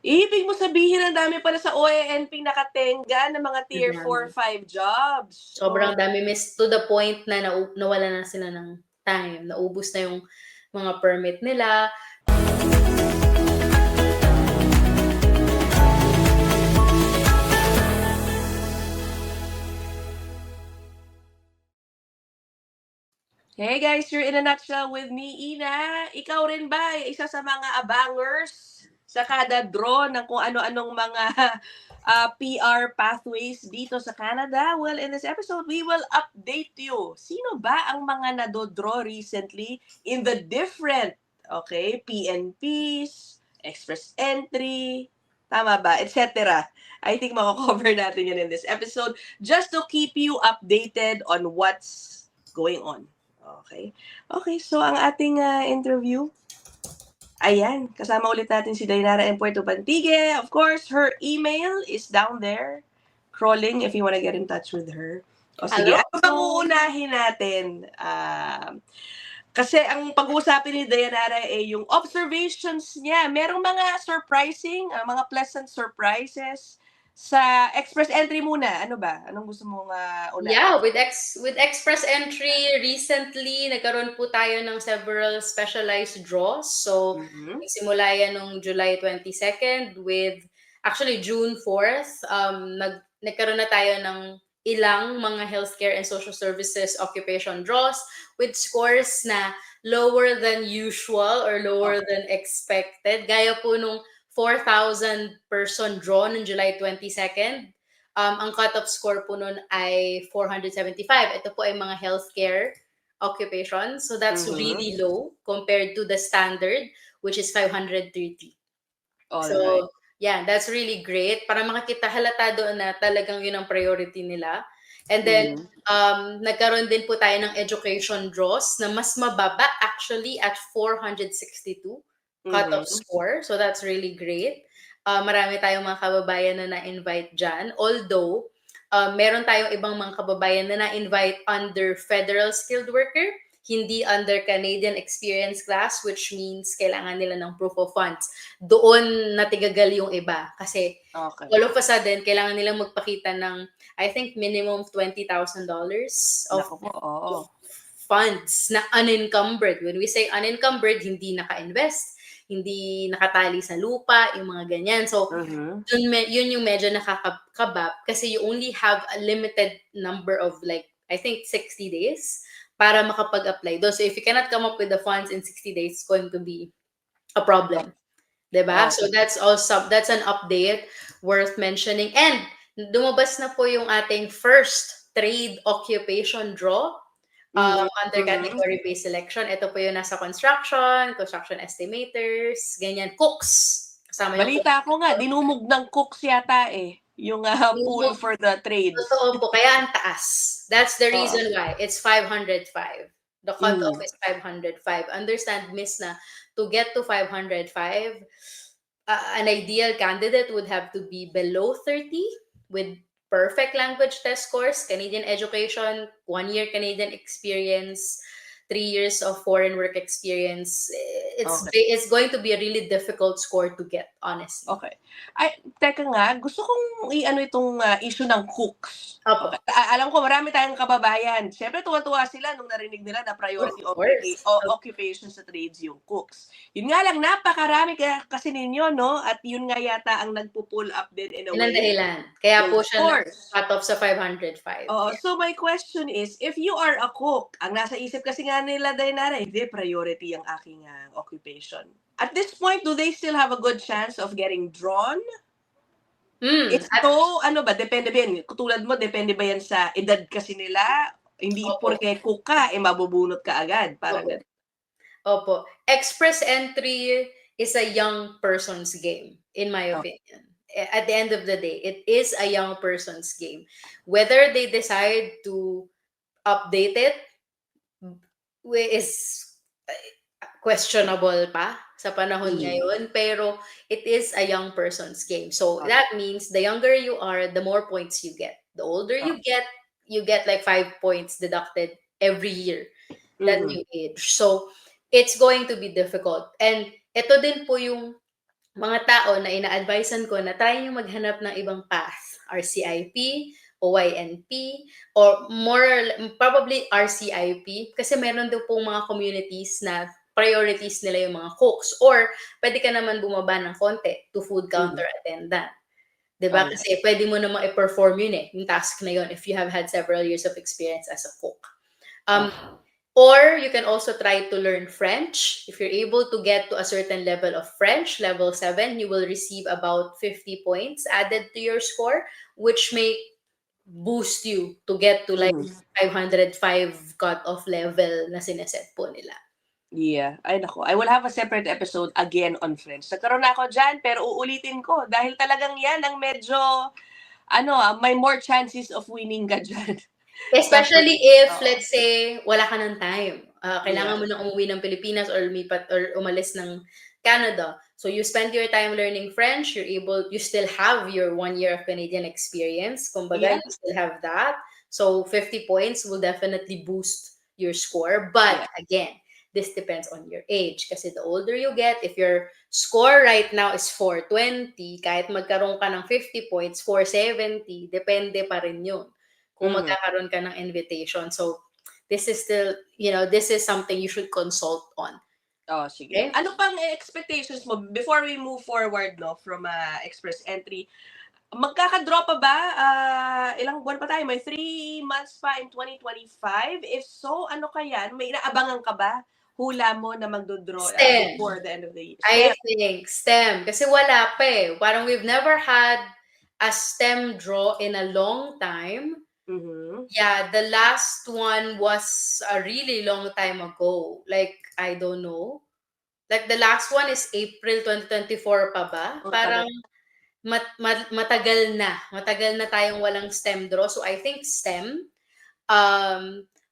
Ibig mo sabihin ang dami pala sa OANP nakatenga ng mga tier 4, Madami. 5 jobs. Sobrang dami, miss, to the point na nawalan na sila ng time. Naubos na yung mga permit nila. Hey guys, you're in a nutshell with me, Ina. Ikaw rin ba ay isa sa mga abangers sa kada draw ng kung ano-anong mga PR pathways dito sa Canada? Well, in this episode, we will update you. Sino ba ang mga nado-draw recently in the different, okay, PNPs, express entry, tama ba, etc. I think mako-cover natin yan in this episode just to keep you updated on what's going on. Okay. Okay, so ang ating interview, ayan, kasama ulit natin si Dainara M. Puerto Pantigue. Of course, her email is down there, crawling if you want to get in touch with her. O sige, Hello? ano bang uunahin natin? Kasi ang pag-uusapin ni Dayanara ay yung observations niya. Merong mga surprising, mga pleasant surprises sa express entry muna. Ano ba? Anong gusto mong unahin? Yeah, with Express Entry, recently, nagkaroon po tayo ng several specialized draws. So, nagsimula yan noong July 22nd with, actually June 4th, nagkaroon na tayo ng ilang mga healthcare and social services occupation draws with scores na lower than usual or lower than expected. Gaya po nung 4,000 person draw noong July 22nd. Ang cutoff score po nun ay 475. Ito po ay mga healthcare occupations. So that's really low compared to the standard, which is 530. So, yeah, that's really great. Para makita halata doon na talagang yun ang priority nila. And then, nagkaroon din po tayo ng education draws na mas mababa actually at 462 cutoff score. So that's really great. Marami tayong mga kababayan na na-invite dyan. Although, meron tayong ibang mga kababayan na na-invite under federal skilled worker, hindi under Canadian experience class, which means kailangan nila ng proof of funds. Doon natigagal yung iba. Kasi all of a sudden, kailangan nilang magpakita ng, I think, minimum $20,000 of funds na unencumbered. When we say unencumbered, hindi naka-invest, hindi nakatali sa lupa, yung mga ganyan. So, yun yung medyo nakakabab kasi you only have a limited number of like, I think 60 days para makapag-apply doon. So, if you cannot come up with the funds in 60 days, it's going to be a problem. Diba? So, that's an update worth mentioning. And, dumabas na po yung ating first trade occupation draw under category-based selection. Ito po yung nasa construction estimators, ganyan, cooks. Kasama yung Balita ko nga, dinumog ng cooks yata yung pool for the trades. Totoo po, kaya ang taas. That's the reason why. It's 505. The cutoff is 505. Understand, miss, na to get to 505, an ideal candidate would have to be below 30 with perfect language test scores, Canadian education, 1 year Canadian experience, 3 years of foreign work experience. It's going to be a really difficult score to get, honestly. Okay. Ay, teka nga, gusto kong i-ano itong issue ng cooks. Opo. Alam ko marami tayong kababayan. Siyempre tuwa-tuwa sila nung narinig nila na priority occupation sa trades yung cooks. Yun nga lang, napakarami kasi ninyo, no? At yun nga yata ang nagpo-pull up din in a way. Yun ang dahilan. Kaya po siya cut-off sa 505. So my question is, if you are a cook, ang nasa isip kasi nga nila, Dainara, hindi priority ang aking occupation. At this point, do they still have a good chance of getting drawn? Ito, ano ba, depende ba yan? Tulad mo, depende ba yan sa edad kasi nila? Hindi porke cook ka, mabubunot ka agad. Parang ganun. Opo. Express entry is a young person's game, in my opinion. At the end of the day, it is a young person's game. Whether they decide to update it is questionable pa sa panahon ngayon, pero it is a young person's game. So that means the younger you are, the more points you get. The older you get like 5 points deducted every year that you age. So it's going to be difficult. And ito din po yung mga tao na ina-advisean ko na try nyo maghanap ng ibang path, RCIP, OYNP, or probably RCIP, kasi meron daw pong mga communities na priorities nila yung mga cooks, or pwede ka naman bumaba ng konti to food counter attendant. Diba? Alright. Kasi pwede mo namang i-perform yun yung task na yun if you have had several years of experience as a cook. Or you can also try to learn French. If you're able to get to a certain level of French, level 7, you will receive about 50 points added to your score, which may boost you to get to like 505 cut-off level na sineset po nila. Yeah. Ay naku, I will have a separate episode again on French. Nagkaroon na ako dyan, pero uulitin ko dahil talagang yan ang medyo, may more chances of winning ka dyan. Especially if, let's say, wala ka ng time. Kailangan Yeah. mo nang umuwi ng Pilipinas or lumipat or umalis ng Canada. So you spend your time learning French, you still have your 1 year of Canadian experience. Kumbaga, Yeah. you still have that. So 50 points will definitely boost your score. But again, this depends on your age. Kasi the older you get, if your score right now is 420, kahit magkaroon ka ng 50 points, 470, depende pa rin yun kung magkakaroon ka ng invitation. So, this is still, this is something you should consult on. Oh, sige. Okay? Ano pang expectations mo before we move forward, no, from express entry? Magkaka-draw pa ba? Ilang buwan pa tayo? May 3 months pa in 2025? If so, ano kaya? May inaabangan ka ba? Hula mo na magdodraw before the end of the year? I think STEM. Kasi wala pa eh. Parang we've never had a STEM draw in a long time. Yeah, the last one was a really long time ago. Like, I don't know. Like, the last one is April 2024 pa ba? Parang matagal na. Matagal na tayong walang STEM draw. So, I think STEM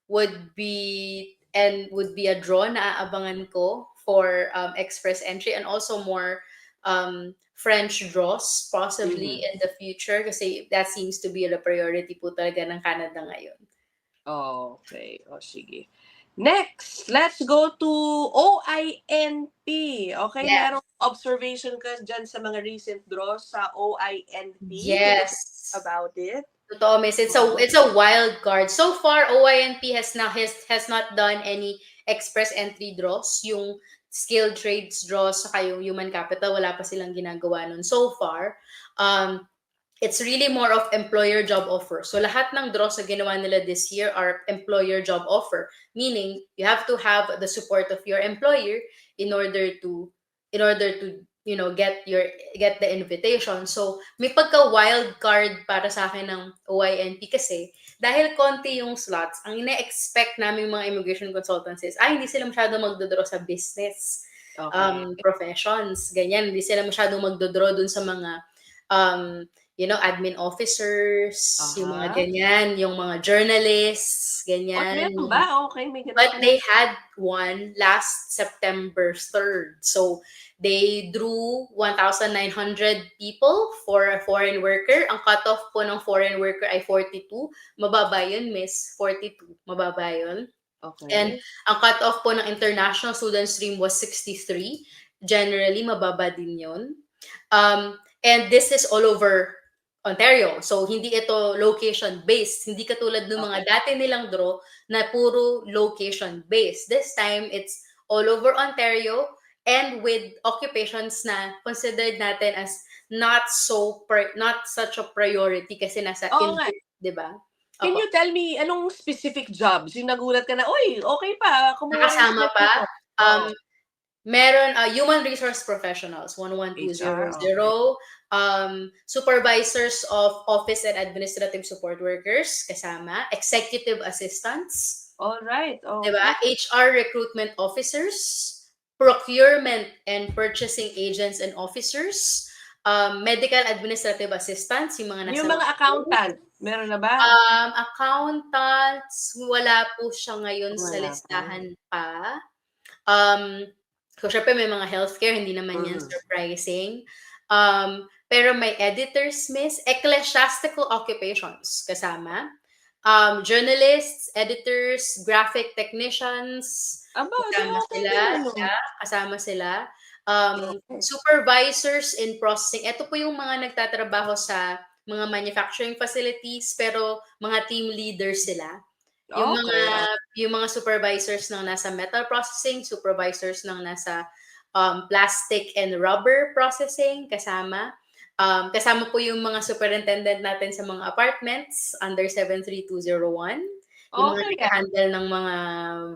would be a draw na aabangan ko for express entry, and also more French draws possibly in the future, kasi that seems to be the priority po talaga ng Canada ngayon. Okay. O, sige. Next, let's go to OINP. Okay, merong observation ka dyan sa mga recent draws sa OINP? Yes. About it? Totoo, miss. It's a wild card. So far, OINP has not done any express entry draws. Yung skilled trades draws saka yung human capital, wala pa silang ginagawa nun so far. It's really more of employer job offer. So lahat ng draws na ginawa nila this year are employer job offer, meaning you have to have the support of your employer in order to get the invitation. So may pagka wild card para sa akin ng OINP, kasi dahil konti yung slots, ang ina-expect namin mga immigration consultants is hindi sila masyado magdodraw sa business professions, ganyan. Hindi sila masyado magdodraw dun sa mga admin officers, yung mga ganyan, yung mga journalists, ganyan. Okay, may ganun. But they had one last September 3rd. So, they drew 1,900 people for a foreign worker. Ang cutoff po ng foreign worker ay 42. Mababa yun, miss. 42. Mababa yun. Okay. And ang cutoff po ng international student stream was 63. Generally, mababa din yun. And this is all over Ontario. So, hindi ito location-based. Hindi katulad ng mga dati nilang draw na puro location-based. This time, it's all over Ontario, and with occupations na considered natin as not such a priority kasi nasa di ba? Can you tell me, anong specific jobs? Yung nagulat ka na, okay pa. Nakasama pa? Meron human resource professionals, 11200, supervisors of office and administrative support workers, kasama, executive assistants. All right. Diba? HR recruitment officers, procurement and purchasing agents and officers, medical administrative assistants, yung mga nasa... Yung mga accountant, meron na ba? Accountants, wala po siya ngayon sa listahan pa. So, syempre may mga healthcare, hindi naman yan surprising. Pero may editors, miss, ecclesiastical occupations kasama. Journalists, editors, graphic technicians, kasama sila. Supervisors in processing, ito po yung mga nagtatrabaho sa mga manufacturing facilities pero mga team leaders sila. Yung mga Okay. yung mga supervisors ng nasa metal processing, supervisors ng nasa plastic and rubber processing kasama. Kasama po yung mga superintendent natin sa mga apartments under 73201. Yung mga Okay. nag-handle ng mga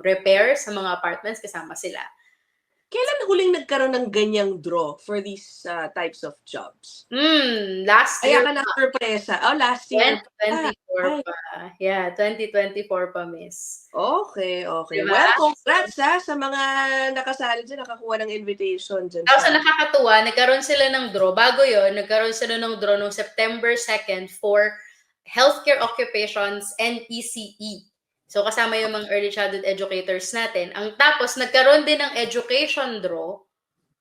repairs sa mga apartments, kasama sila. Kailan huling nagkaroon ng ganyang draw for these types of jobs? Last Kaya year ka pa. na-surpresa. Oh, last year pa. 2024 Ay, pa. Yeah, 2024 pa, miss. okay, okay. Di ba? Well, congrats sa mga nakasali diyan, nakakuha ng invitation diyan Tapos sa ang nakakatuwa, nagkaroon sila ng draw. Bago yon, nagkaroon sila ng draw noong September 2nd for healthcare occupations and ECE. So kasama yung mga early childhood educators natin. Tapos nagkaroon din ng education draw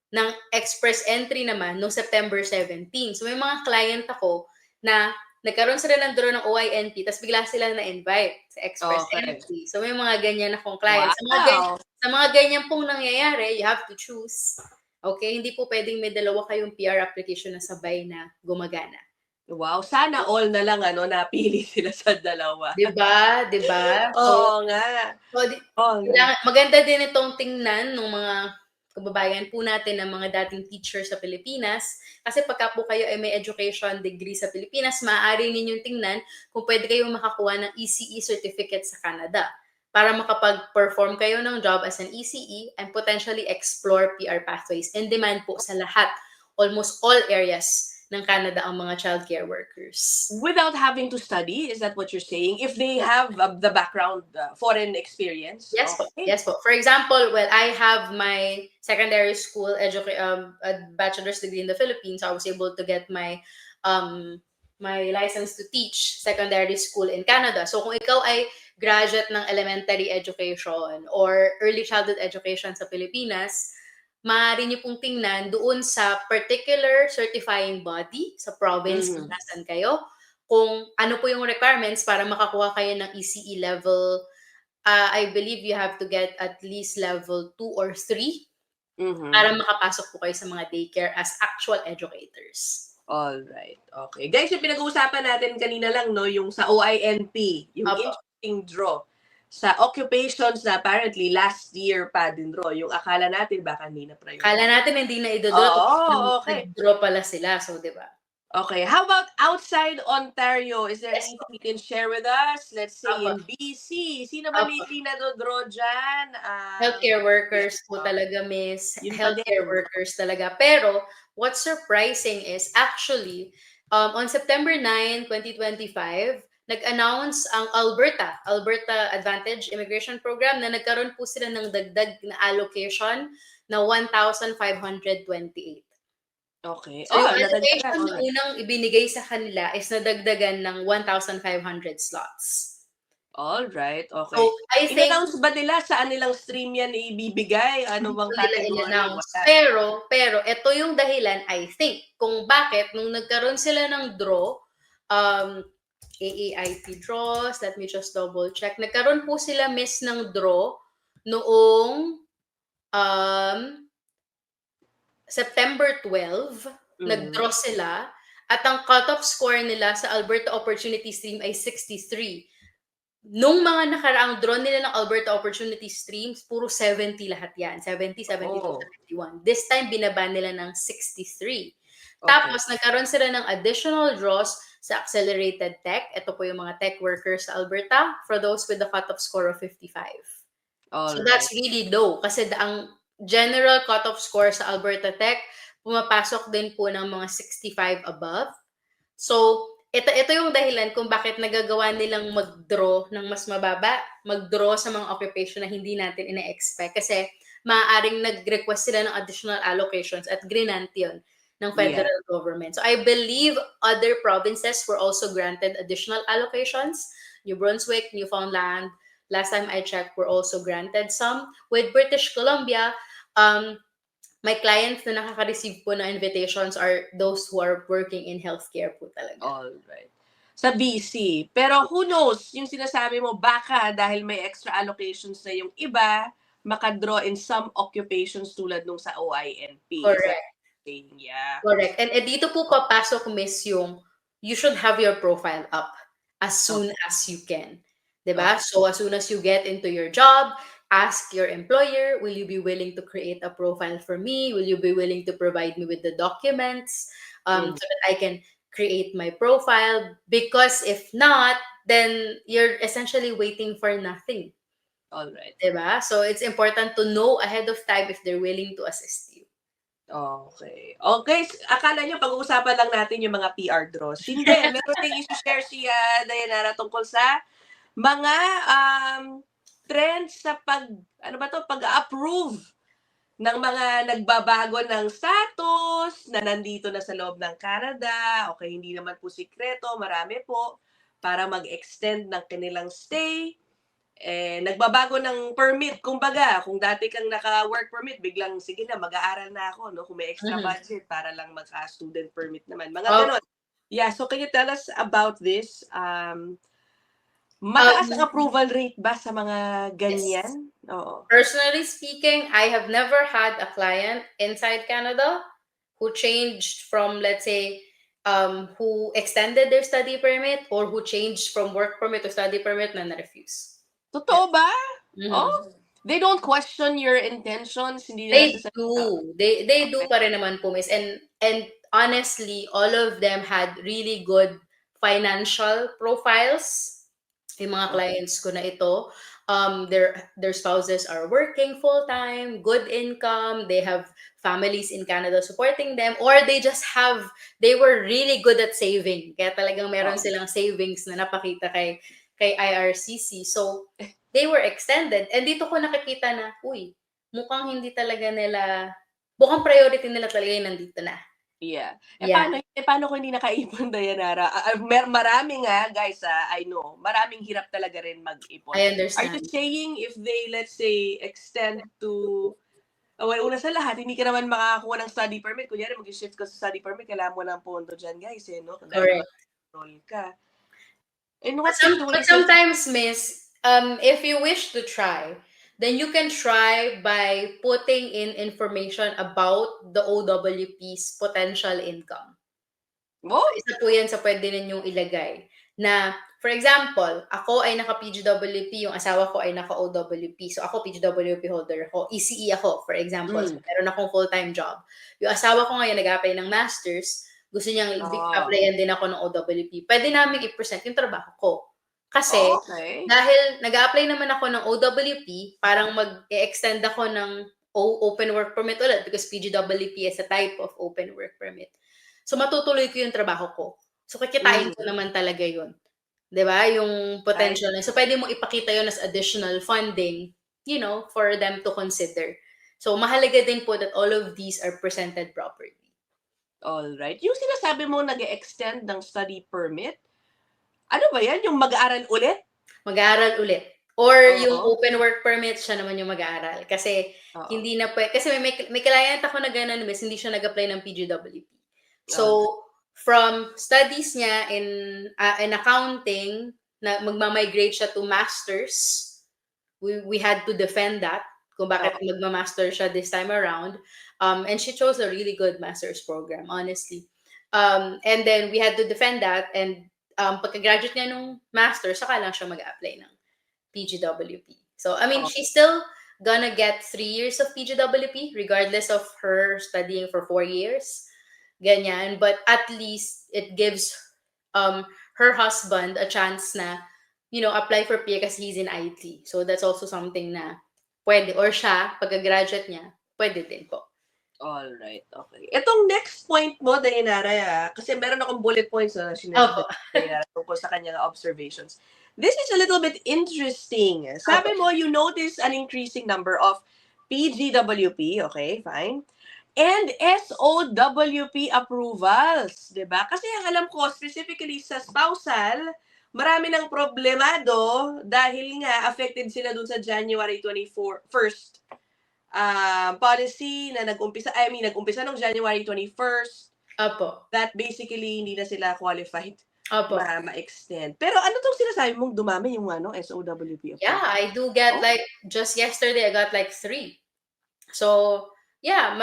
ng express entry naman noong September 17. So may mga client ako na nagkaroon sila ng draw ng OINP, tapos bigla sila na-invite sa express Okay. entry. So may mga ganyan akong client. Wow. Sa mga ganyan pong nangyayari, you have to choose. Okay? Hindi po pwedeng may dalawa kayong PR application na sabay na gumagana. Wow, sana all na lang napili sila sa dalawa. 'Di ba? 'Di ba? Oo nga. Oo nga. Maganda din itong tingnan ng mga kababayan po natin ng mga dating teacher sa Pilipinas. Kasi pagka po kayo ay may education degree sa Pilipinas, maaari ninyong tingnan kung pwede kayong makakuha ng ECE certificate sa Canada para makapag-perform kayo ng job as an ECE and potentially explore PR pathways. In demand po sa lahat, almost all areas ng Canada ang mga childcare workers. Without having to study, is that what you're saying? If they have the background, foreign experience? Yes po. Okay. Yes po. For example, well, I have my secondary school a bachelor's degree in the Philippines. So I was able to get my my license to teach secondary school in Canada. So kung ikaw ay graduate ng elementary education or early childhood education sa Pilipinas, maaari niyo pong tingnan doon sa particular certifying body sa province kung nasan kayo, kung ano po yung requirements para makakuha kayo ng ECE level. I believe you have to get at least level 2 or 3 para makapasok po kayo sa mga daycare as actual educators. Alright, okay. Guys, yung pinag-uusapan natin kanina lang, no, yung sa OINP, yung interesting draw sa occupations na apparently last year pa din draw. Yung akala natin baka hindi na priority. Akala natin hindi na i-draw. Oo, okay. Nag-draw pala sila, so di ba? Okay, how about outside Ontario? Is there anything you can share with us? Let's say in BC. Sino ba lately na-draw dyan? Healthcare workers po talaga, miss. Healthcare workers talaga. Pero, what's surprising is actually, on September 9, 2025, nag-announce ang Alberta Advantage Immigration Program na nagkaroon po sila ng dagdag na allocation na 1,528. Okay. So, yung allocation na unang ibinigay sa kanila is nadagdagan ng 1,500 slots. Alright, okay. So, I think, in-announce ba nila saan nilang stream yan ibibigay? Ano bang category? Pero ito yung dahilan, I think, kung bakit nung nagkaroon sila ng draw, AAIP draws, let me just double check. Nagkaroon po sila, miss, ng draw noong September 12, nag-draw sila, at ang cutoff score nila sa Alberta Opportunity Stream ay 63. Nung mga nakaraang draw nila ng Alberta Opportunity Streams, puro 70 lahat yan. 70, 72, 71. This time, binaba nila ng 63. Tapos, nagkaroon sila ng additional draws sa Accelerated Tech. Ito po yung mga tech workers sa Alberta for those with the cutoff score of 55. So, that's really low. Kasi ang general cutoff score sa Alberta Tech, pumapasok din po ng mga 65 above. So, ito yung dahilan kung bakit nagagawa nilang mag-draw ng mas mababa, mag-draw sa mga occupation na hindi natin ina-expect. Kasi maaaring nag-request sila ng additional allocations at grinant yun ng federal government. So, I believe other provinces were also granted additional allocations. New Brunswick, Newfoundland, last time I checked, were also granted some. With British Columbia, my clients na nakaka-receive po ng invitations are those who are working in healthcare po talaga. Alright. Sa BC. Pero who knows, yung sinasabi mo, baka dahil may extra allocations na yung iba, makadraw in some occupations tulad nung sa OINP. Is that Correct. saying? Yeah. Correct. And dito po papasok, Miss, yung you should have your profile up as soon as you can. 'Di ba? So as soon as you get into your job, ask your employer, will you be willing to create a profile for me? Will you be willing to provide me with the documents so that I can create my profile? Because if not, then you're essentially waiting for nothing. All right. 'Di ba? So it's important to know ahead of time if they're willing to assist you. Okay. Okay, akala niyo pag-uusapan lang natin yung mga PR draws. Hindi, meron ding i-share si Dayanara tungkol sa mga trends sa pag-approve ng mga nagbabago ng status na nandito na sa loob ng Canada. Okay, hindi naman po sikreto, marami po para mag-extend ng kanilang stay. Nagbabago ng permit, kumbaga, kung dati kang naka-work permit, biglang, sige na, mag-aaral na ako, no? Kung may extra budget para lang magka-student permit naman. Mga ganon. Yeah, so can you tell us about this? Mataas ang approval rate ba sa mga ganyan? Yes. Oo. Personally speaking, I have never had a client inside Canada who changed from, let's say, who extended their study permit or who changed from work permit to study permit na na-refuse. Totoo ba? Mhm. Oh, they don't question your intentions, hindi They nila do. They do pa rin naman po, Miss. And honestly, all of them had really good financial profiles. Yung mga clients ko na ito, their spouses are working full-time, good income, they have families in Canada supporting them, or they were really good at saving. Kaya talagang meron silang savings na napakita kay IRCC. So, they were extended. And dito ko nakikita na, mukhang hindi talaga mukhang priority nila talaga yung nandito na. Yeah. Yeah. Paano kung hindi nakaipon, Dayanara? Marami nga, guys, I know, maraming hirap talaga rin mag-ipon. I Are understand. you saying if they, let's say, extend to, well, una sa lahat, hindi ka naman makakakuha ng study permit. Kunyari, mag-shift ka sa study permit, kailangan mo ng pondo dyan, guys, no? Correct. Enroll ka. In what But sometimes, Miss, if you wish to try, then you can try by putting in information about the OWP's potential income. So, isa po yan sa pwede ninyong ilagay. Na, for example, ako ay naka-PGWP, yung asawa ko ay naka-OWP. So, ako PGWP holder ako. ECE ako, for example. So, meron akong full-time job. Yung asawa ko ngayon nag-apply ng master's, gusto niyang applyan din ako ng OWP. Pwede namin i-present yung trabaho ko. Kasi, dahil nag-apply naman ako ng OWP, parang mag-extend ako ng open work permit ulit because PGWP is a type of open work permit. So, matutuloy ko yung trabaho ko. So, kikitain ko naman talaga yun. 'Di ba? Yung potential. So, pwede mo ipakita yun as additional funding, for them to consider. So, mahalaga din po that all of these are presented properly. All right. Yung sinasabi mo nag-extend ng study permit, ano ba yan? Yung mag-aaral ulit? Mag-aaral ulit. Or yung open work permit, siya naman yung mag-aaral. Kasi, hindi na pwede. Kasi may client ako na gano'n, Miss, hindi siya nag-apply ng PGWP. So, from studies niya in accounting, na magma-migrate siya to masters, we had to defend that, kung bakit magma-master siya this time around. And she chose a really good master's program, honestly. And then, we had to defend that, and pagka-graduate niya nung master, saka lang siya mag-apply ng PGWP. So, I mean, she's still gonna get 3 years of PGWP, regardless of her studying for 4 years. Ganyan. But at least, it gives her husband a chance na, apply for PA kasi he's in IT. So, that's also something na pwede. Or siya, pagka-graduate niya, pwede din po. Alright, okay. Itong next point mo, Dayanara, kasi meron akong bullet points na sinasabi Dayanara tungkol sa kanyang observations. This is a little bit interesting. Sabi mo, you notice an increasing number of PGWP, okay, fine, and SOWP approvals, diba? Kasi ang alam ko, specifically sa spousal, marami ng problemado dahil nga affected sila dun sa January 1st policy na nag-umpisa nung January 21st. Apo. That basically hindi na sila qualified Opo. ma-extend. Pero ano 'tong sinasabi mong dumami yung SOWP Yeah, approval? I do get Oh, like just yesterday I got like 3. So, yeah,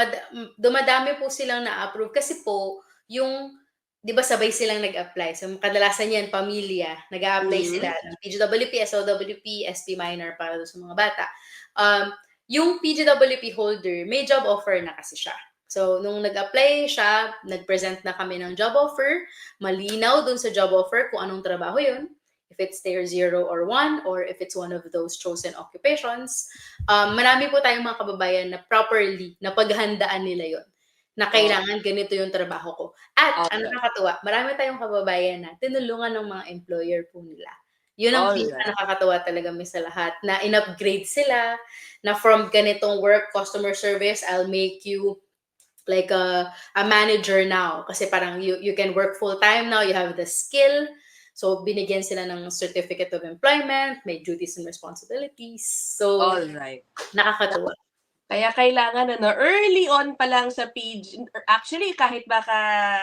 dumadami po silang na-approve kasi po yung 'di ba sabay silang nag-apply. So, kadalasan 'yan pamilya, nag-a-apply sila mhm. ng PGWP, SOWP, SP minor para dun sa mga bata. Um, yung PGWP holder, may job offer na kasi siya. So, nung nag-apply siya, nag-present na kami ng job offer, malinaw dun sa job offer kung anong trabaho yun, if it's tier 0 or 1, or if it's one of those chosen occupations. Marami po tayong mga kababayan na properly napaghandaan nila yon na Oh, kailangan ganito yung trabaho ko. At ang alright. nakakatuwa, marami tayong kababayan na tinulungan ng mga employer po nila. Yun ang pinaka Alright. nakakatuwa talaga miss sa lahat, na in-upgrade sila, na from ganitong work, customer service, I'll make you like a manager now. Kasi parang you can work full time now, you have the skill. So, binigyan sila ng certificate of employment, may duties and responsibilities. So, Alright. nakakatuwa. Kaya kailangan early on pa lang sa PG actually kahit baka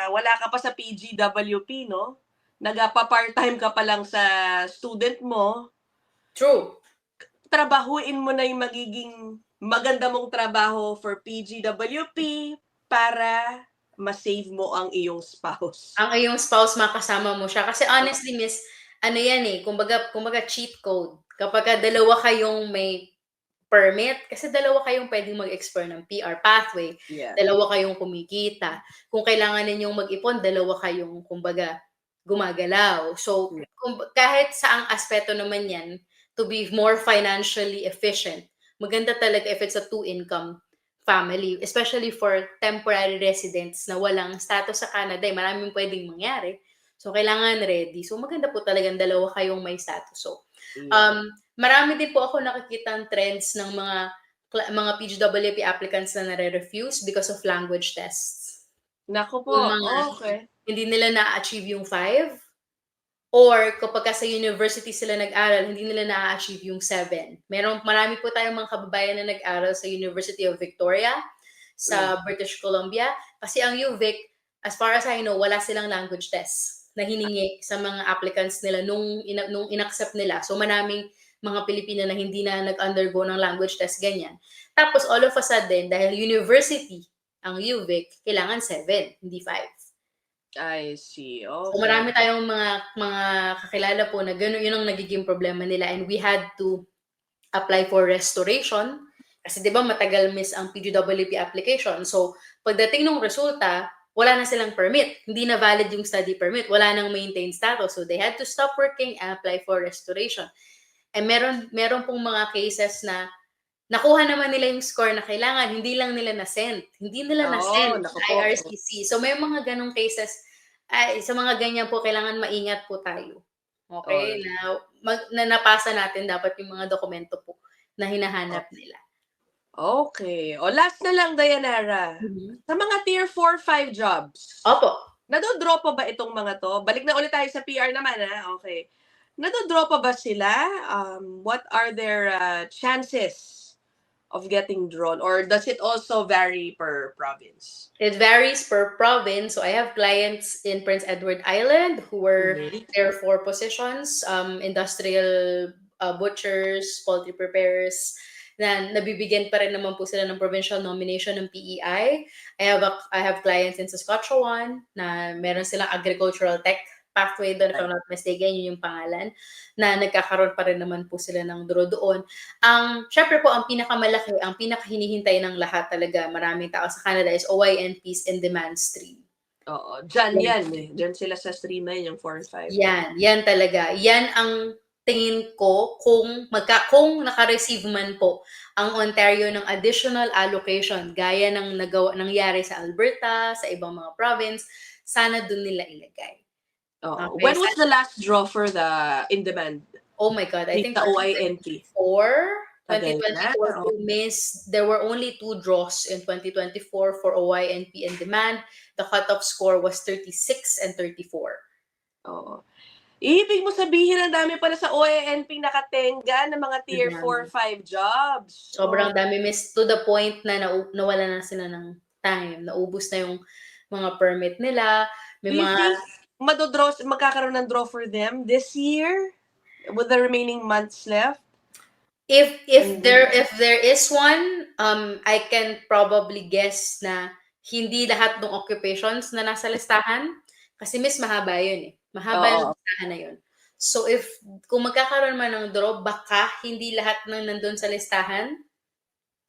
wala ka pa sa PGWP 'no, nagpa-part-time ka pa lang sa student mo, True. trabahuin mo na yung magiging maganda mong trabaho for PGWP para ma-save mo ang iyong spouse. Ang iyong spouse, makasama mo siya. Kasi honestly, miss, ano yan eh, kumbaga cheat code. Kapag dalawa kayong may permit, kasi dalawa kayong pwedeng mag-explore ng PR pathway, Yeah. dalawa kayong kumikita. Kung kailangan ninyong mag-ipon, dalawa kayong, kumbaga, gumagalaw. So, kahit saang aspeto naman yan, to be more financially efficient, maganda talaga if it's a two-income family, especially for temporary residents na walang status sa Canada, maraming pwedeng mangyari. So, kailangan ready. So, maganda po talagang dalawa kayong may status. So, Yeah. marami din po ako nakikitang trends ng mga PGWP applicants na nare-refuse because of language tests. Naku po, Yung mga okey. hindi nila na-achieve yung 5, or kapagka sa university sila nag-aral, hindi nila na-achieve yung 7. Marami po tayong mga kababayan na nag-aral sa University of Victoria, sa British Columbia, kasi ang UVic, as far as I know, wala silang language test na hiningi sa mga applicants nila nung inaccept nila. So, maraming mga Pilipino na hindi na nag-undergo ng language test, ganyan. Tapos, all of a sudden, dahil university ang UVic, kailangan 7, hindi 5. I see, So, marami okey. tayong mga kakilala po na gano'n, yun ang nagiging problema nila, and we had to apply for restoration kasi 'di ba matagal miss ang PGWP application. So, pagdating ng resulta, wala na silang permit. Hindi na valid yung study permit, wala nang maintained status. So, they had to stop working and apply for restoration. And meron pong mga cases na nakuha naman nila yung score na kailangan, hindi lang nila na-send. Hindi nila Oh, na-send naku sa po. IRCC. So, may mga ganong cases. Ay, sa mga ganyan po, kailangan maingat po tayo. Okay? Alright. Na napasa natin dapat yung mga dokumento po na hinahanap nila. Okay. O last na lang, Dayanara. Mhm. Sa mga tier 4, 5 jobs, Opo. nado-draw pa ba itong mga 'to? Balik na ulit tayo sa PR naman, okay. Nado-draw pa ba sila? What are their, chances of getting drawn or does it also vary per province? It varies per province. So I have clients in Prince Edward Island who were Mhm. there for positions, industrial butchers, poultry preparers, na nabibigyan pa rin naman po sila ng provincial nomination ng PEI. I have clients in Saskatchewan na meron silang agricultural tech pathway doon, if I'm not mistaken, yun yung pangalan, na nagkakaroon pa rin naman po sila ng draw doon. Syempre po, ang pinakamalaki, ang pinakahinihintay ng lahat talaga, maraming tao sa Canada, is OYNPs in demand stream. Oo, diyan yan, diyan sila sa stream na yun, yung 4 and 5. Yan talaga. Yan ang tingin ko kung naka-receive man po ang Ontario ng additional allocation gaya ng nangyari sa Alberta, sa ibang mga province, sana dun nila ilagay. Oo. Okay, When was the last draw for the in-demand? oh my God, I think Sa OINP? 2024 Oo. po, miss, there were only 2 draws in 2024 for OYNP and demand. The cutoff score was 36 and 34. Oo. Ibig mo sabihin ang dami pala sa OINP nakatenga ng mga tier 4, Madami. 5 jobs. Sobrang dami, miss, to the point na nawala na sila ng time. Naubos na yung mga permit nila. May Do you mga think magkakaroon ng draw for them this year with the remaining months left? If there is one, I can probably guess na hindi lahat ng occupations na nasa listahan kasi mas mahaba yun eh. Mahaba yung listahan na yun. So kung magkakaroon man ng draw, baka hindi lahat ng nandun sa listahan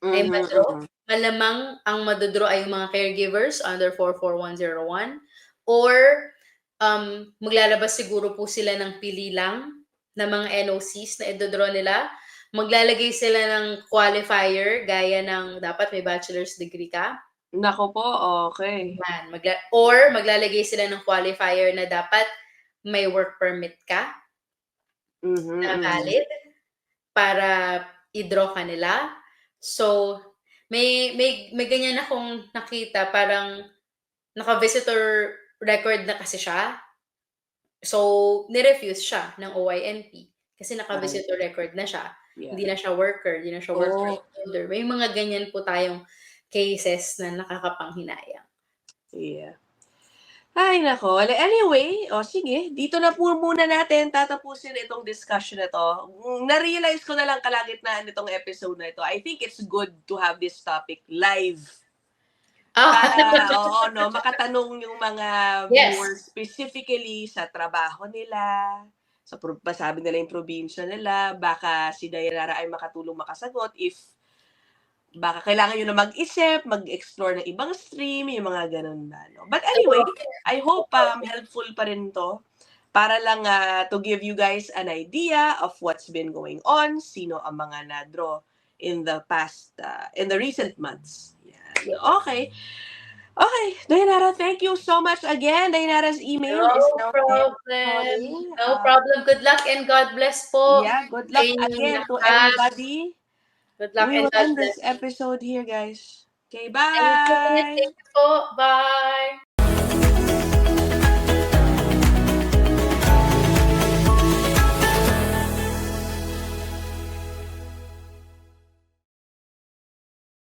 ay madraw. Malamang ang madodraw ay yung mga caregivers under 44101 or maglalabas siguro po sila ng pili lang na mga NOCs na idodraw nila. Maglalagay sila ng qualifier gaya ng dapat may bachelor's degree ka. Nako po, okay. Yan, or maglalagay sila ng qualifier na dapat may work permit ka na valid para i-draw ka nila. So, may ganyan akong nakita, parang naka-visitor record na kasi siya. So, nirefuse siya ng OINP kasi naka-visitor record na siya. Yeah. Hindi na siya worker, hindi na siya work permit holder. May mga ganyan po tayong cases na nakakapanghinayang. Yeah. Ay, nako. Anyway, sige. Dito na po muna natin tatapusin itong discussion na to. Na-realize ko na lang kalagitnaan nitong episode na ito. I think it's good to have this topic live. Para, makatanong yung mga viewers specifically sa trabaho nila, sabi nila yung probinsya nila, baka si Dayanara ay makatulong makasagot if baka kailangan nyo na mag-isip, mag-explore ng ibang stream, yung mga ganun na. No? But anyway, I hope helpful pa rin to para lang to give you guys an idea of what's been going on, sino ang mga na-draw in the past, in the recent months. Yeah. Okay. Okay, Dayanara, thank you so much again. Dayanara's email is now No problem. Good luck and God bless po. Yeah, good luck again to everybody. Good luck we and will God end bless. this episode here, guys. Okay, bye! Thank you po. Bye!